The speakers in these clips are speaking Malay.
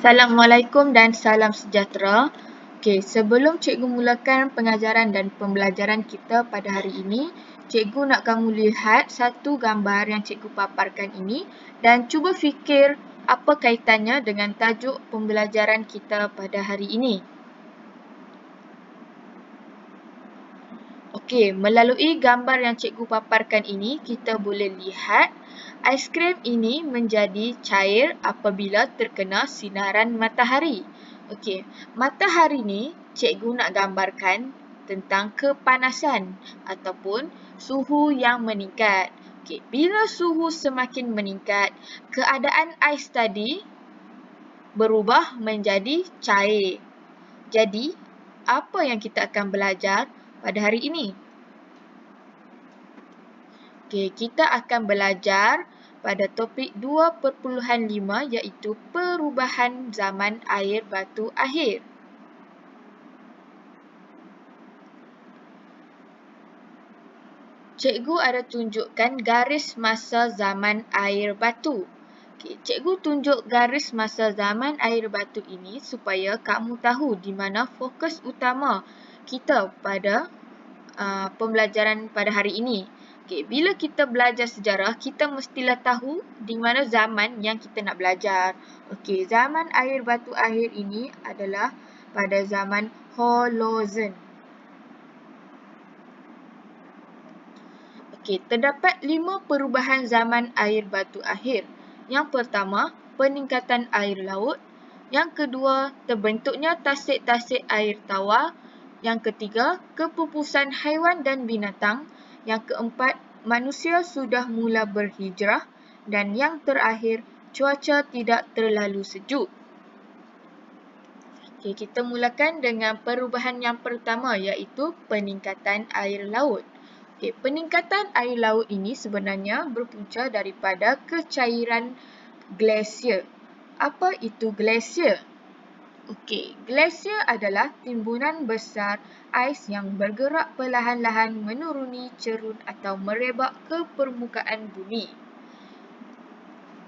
Assalamualaikum dan salam sejahtera. Okey, sebelum cikgu mulakan pengajaran dan pembelajaran kita pada hari ini, cikgu nak kamu lihat satu gambar yang cikgu paparkan ini dan cuba fikir apa kaitannya dengan tajuk pembelajaran kita pada hari ini. Okey, melalui gambar yang cikgu paparkan ini, kita boleh lihat aiskrim ini menjadi cair apabila terkena sinaran matahari. Okey, matahari ni cikgu nak gambarkan tentang kepanasan ataupun suhu yang meningkat. Okey, bila suhu semakin meningkat, keadaan ais tadi berubah menjadi cair. Jadi, apa yang kita akan belajar pada hari ini? Okey, kita akan belajar pada topik 2.5 iaitu perubahan zaman air batu akhir. Cikgu ada tunjukkan garis masa zaman air batu. Okey, cikgu tunjuk garis masa zaman air batu ini supaya kamu tahu di mana fokus utama kita pada pembelajaran pada hari ini. Okey, bila kita belajar sejarah, kita mestilah tahu di mana zaman yang kita nak belajar. Okey, zaman air batu akhir ini adalah pada zaman Holozen. Okey, terdapat 5 perubahan zaman air batu akhir. Yang pertama, peningkatan air laut. Yang kedua, terbentuknya tasik-tasik air tawar. Yang ketiga, kepupusan haiwan dan binatang. Yang keempat, manusia sudah mula berhijrah. Dan yang terakhir, cuaca tidak terlalu sejuk. Okey, kita mulakan dengan perubahan yang pertama iaitu peningkatan air laut. Okey, peningkatan air laut ini sebenarnya berpunca daripada kecairan glasier. Apa itu glasier? Okey, glasier adalah timbunan besar ais yang bergerak perlahan-lahan menuruni cerun atau merebak ke permukaan bumi.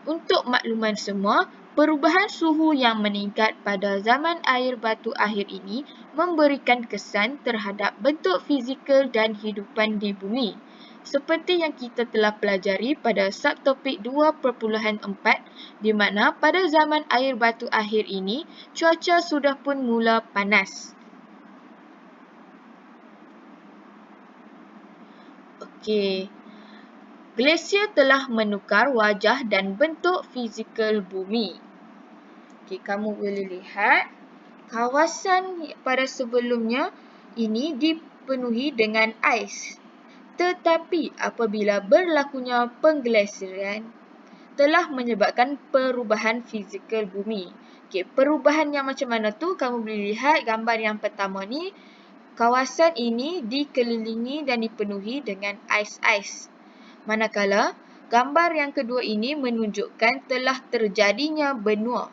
Untuk makluman semua, perubahan suhu yang meningkat pada zaman air batu akhir ini memberikan kesan terhadap bentuk fizikal dan hidupan di bumi. Seperti yang kita telah pelajari pada subtopik 2.4 di mana pada zaman air batu akhir ini, cuaca sudah pun mula panas. Okey. Glasier telah menukar wajah dan bentuk fizikal bumi. Okey, kamu boleh lihat kawasan pada sebelumnya ini dipenuhi dengan ais. Tetapi apabila berlakunya pengglasiran telah menyebabkan perubahan fizikal bumi. Okey, perubahan yang macam mana tu? Kamu boleh lihat gambar yang pertama ni. Kawasan ini dikelilingi dan dipenuhi dengan ais-ais. Manakala gambar yang kedua ini menunjukkan telah terjadinya benua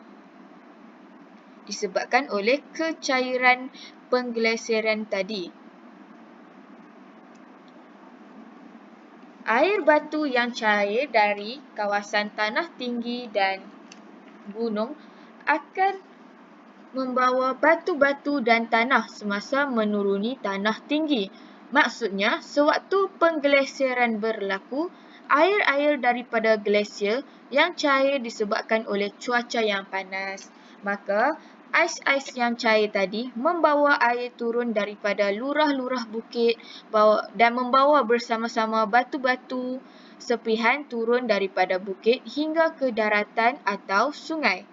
disebabkan oleh kecairan pengglasiran tadi. Air batu yang cair dari kawasan tanah tinggi dan gunung akan membawa batu-batu dan tanah semasa menuruni tanah tinggi. Maksudnya, sewaktu pengglasiran berlaku, air-air daripada glasier yang cair disebabkan oleh cuaca yang panas. Maka, ais-ais yang cair tadi membawa air turun daripada lurah-lurah bukit dan membawa bersama-sama batu-batu sepihan turun daripada bukit hingga ke daratan atau sungai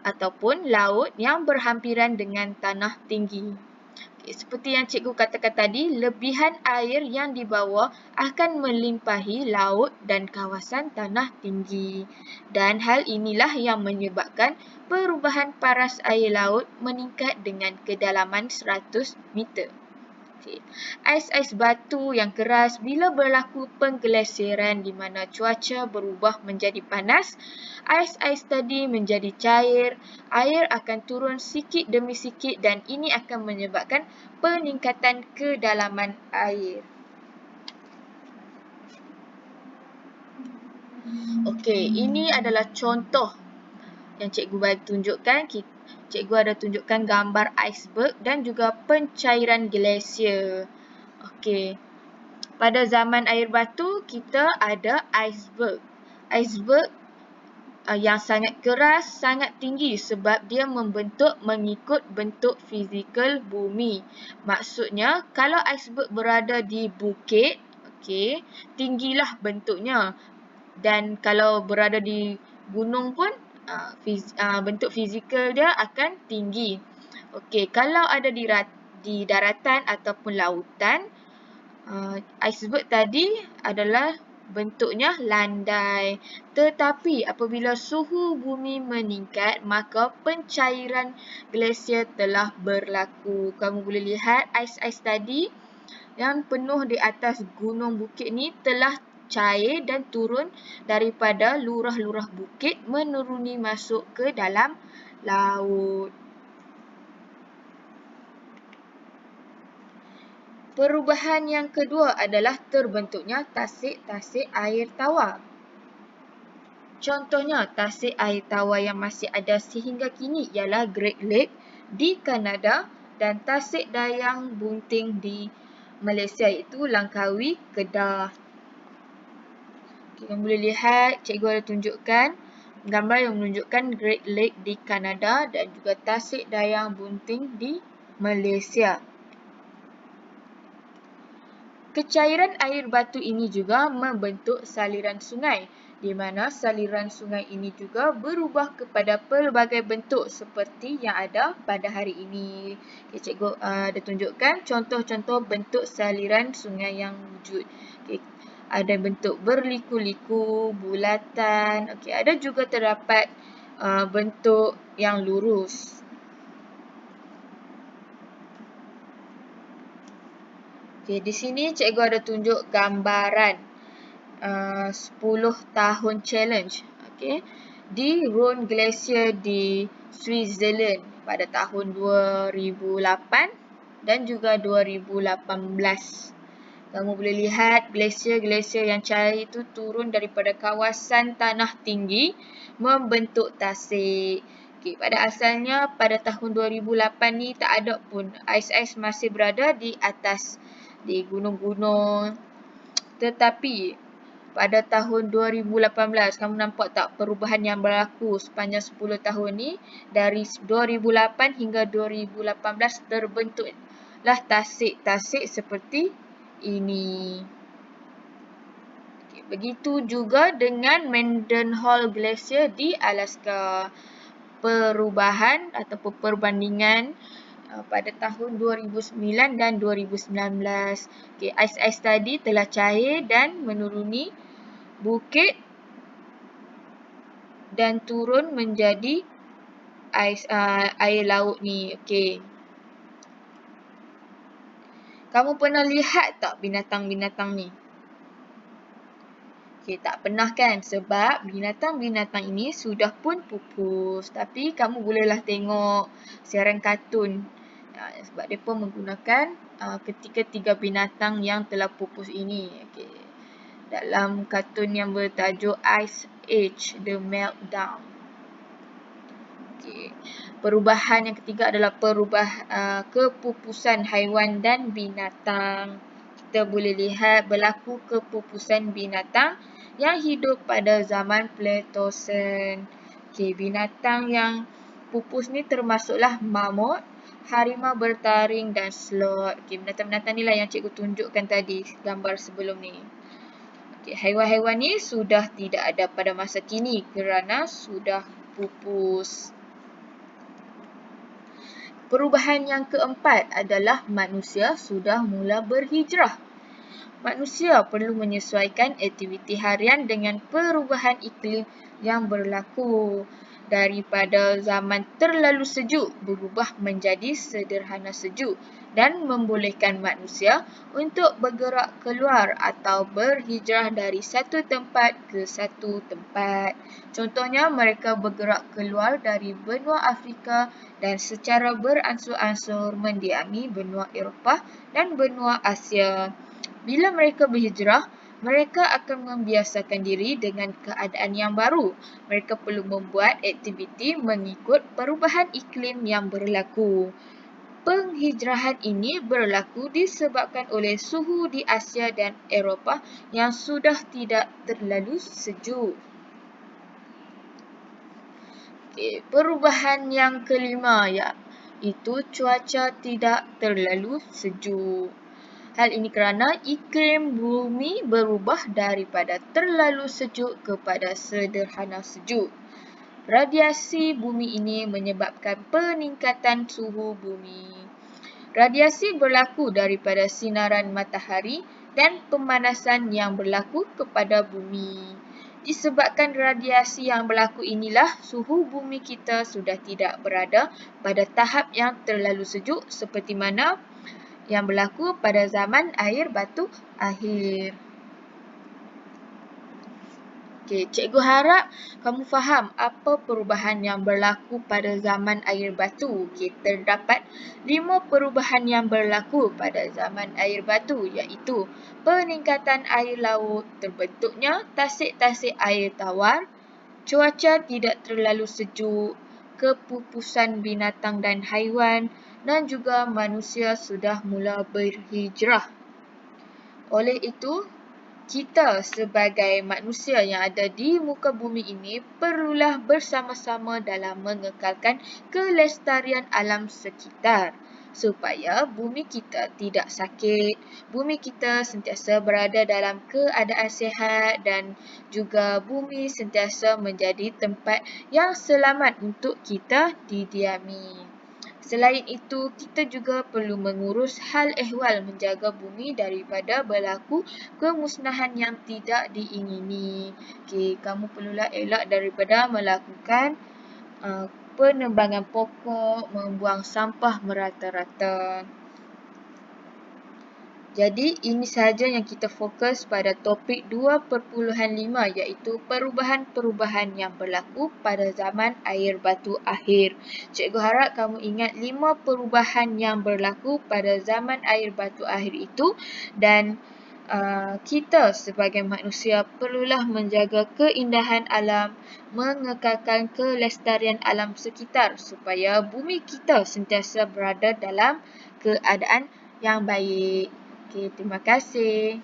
ataupun laut yang berhampiran dengan tanah tinggi. Okay, seperti yang cikgu katakan tadi, lebihan air yang dibawa akan melimpahi laut dan kawasan tanah tinggi. Dan hal inilah yang menyebabkan perubahan paras air laut meningkat dengan kedalaman 100 meter. Okay. Ais-ais batu yang keras bila berlaku pengglasiran di mana cuaca berubah menjadi panas, ais-ais tadi menjadi cair, air akan turun sikit demi sikit dan ini akan menyebabkan peningkatan kedalaman air. Okey, ini adalah contoh yang cikgu bagi tunjukkan, cikgu ada tunjukkan gambar iceberg dan juga pencairan glasier. Okey. Pada zaman air batu, kita ada iceberg. Iceberg yang sangat keras, sangat tinggi sebab dia membentuk mengikut bentuk fizikal bumi. Maksudnya, kalau iceberg berada di bukit, okey, tinggilah bentuknya. Dan kalau berada di gunung pun, bentuk fizikal dia akan tinggi. Okey, kalau ada di daratan ataupun lautan, iceberg tadi adalah bentuknya landai. Tetapi apabila suhu bumi meningkat, maka pencairan glasier telah berlaku. Kamu boleh lihat ais-ais tadi yang penuh di atas gunung bukit ni telah cair dan turun daripada lurah-lurah bukit menuruni masuk ke dalam laut. Perubahan yang kedua adalah terbentuknya tasik-tasik air tawar. Contohnya, tasik air tawar yang masih ada sehingga kini ialah Great Lake di Kanada dan tasik dayang bunting di Malaysia iaitu Langkawi, Kedah. Okay, kamu boleh lihat, cikgu ada tunjukkan gambar yang menunjukkan Great Lake di Kanada dan juga tasik dayang bunting di Malaysia. Kecairan air batu ini juga membentuk saliran sungai, di mana saliran sungai ini juga berubah kepada pelbagai bentuk seperti yang ada pada hari ini. Okay, cikgu ada tunjukkan contoh-contoh bentuk saliran sungai yang wujud. Okay, ada bentuk berliku-liku, bulatan, okay, ada juga terdapat bentuk yang lurus. Okay, di sini cikgu ada tunjuk gambaran 10 tahun challenge, okay, di Rhone Glacier di Switzerland pada tahun 2008 dan juga 2018. Kamu boleh lihat glasier-glasier yang cair itu turun daripada kawasan tanah tinggi membentuk tasik. Okay, pada asalnya pada tahun 2008 ni tak ada pun ais-ais masih berada di atas di gunung-gunung. Tetapi pada tahun 2018, kamu nampak tak perubahan yang berlaku sepanjang 10 tahun ni? Dari 2008 hingga 2018 terbentuklah tasik-tasik seperti ini. Okay, begitu juga dengan Mendenhall Glacier di Alaska. Perubahan ataupun perbandingan pada tahun 2009 dan 2019. Okay, ais-ais tadi telah cair dan menuruni bukit dan turun menjadi air laut ni. Okay. Kamu pernah lihat tak binatang-binatang ni? Okay, tak pernah kan? Sebab binatang-binatang ini sudah pun pupus. Tapi kamu bolehlah tengok siaran kartun. Sebab mereka menggunakan ketiga-tiga binatang yang telah pupus ini. Okay. Dalam kartun yang bertajuk Ice Age, The Meltdown. Okay. Perubahan yang ketiga adalah kepupusan haiwan dan binatang. Kita boleh lihat berlaku kepupusan binatang yang hidup pada zaman Pleistocene. Okay, binatang yang pupus ni termasuklah mamut, harimau bertaring dan sloth. Okay, binatang-binatang ni lah yang cikgu tunjukkan tadi gambar sebelum ni. Okay, haiwan-haiwan ni sudah tidak ada pada masa kini kerana sudah pupus. Perubahan yang keempat adalah manusia sudah mula berhijrah. Manusia perlu menyesuaikan aktiviti harian dengan perubahan iklim yang berlaku. Daripada zaman terlalu sejuk berubah menjadi sederhana sejuk dan membolehkan manusia untuk bergerak keluar atau berhijrah dari satu tempat ke satu tempat. Contohnya, mereka bergerak keluar dari benua Afrika dan secara beransur-ansur mendiami benua Eropah dan benua Asia. Bila mereka berhijrah, mereka akan membiasakan diri dengan keadaan yang baru. Mereka perlu membuat aktiviti mengikut perubahan iklim yang berlaku. Penghijrahan ini berlaku disebabkan oleh suhu di Asia dan Eropah yang sudah tidak terlalu sejuk. Perubahan yang kelima iaitu cuaca tidak terlalu sejuk. Hal ini kerana iklim bumi berubah daripada terlalu sejuk kepada sederhana sejuk. Radiasi bumi ini menyebabkan peningkatan suhu bumi. Radiasi berlaku daripada sinaran matahari dan pemanasan yang berlaku kepada bumi. Disebabkan radiasi yang berlaku inilah, suhu bumi kita sudah tidak berada pada tahap yang terlalu sejuk seperti mana yang berlaku pada zaman air batu akhir. Cikgu harap kamu faham apa perubahan yang berlaku pada zaman air batu. Terdapat 5 perubahan yang berlaku pada zaman air batu iaitu peningkatan air laut, terbentuknya tasik-tasik air tawar, cuaca tidak terlalu sejuk, kepupusan binatang dan haiwan dan juga manusia sudah mula berhijrah. Oleh itu, kita sebagai manusia yang ada di muka bumi ini perlulah bersama-sama dalam mengekalkan kelestarian alam sekitar supaya bumi kita tidak sakit, bumi kita sentiasa berada dalam keadaan sihat dan juga bumi sentiasa menjadi tempat yang selamat untuk kita didiami. Selain itu, kita juga perlu mengurus hal ehwal menjaga bumi daripada berlaku kemusnahan yang tidak diingini. Kamu perlulah elak daripada melakukan penebangan pokok, membuang sampah merata-rata. Jadi, ini sahaja yang kita fokus pada topik 2.5 iaitu perubahan-perubahan yang berlaku pada zaman air batu akhir. Cikgu harap kamu ingat 5 perubahan yang berlaku pada zaman air batu akhir itu dan kita sebagai manusia perlulah menjaga keindahan alam, mengekalkan kelestarian alam sekitar supaya bumi kita sentiasa berada dalam keadaan yang baik. Terima kasih.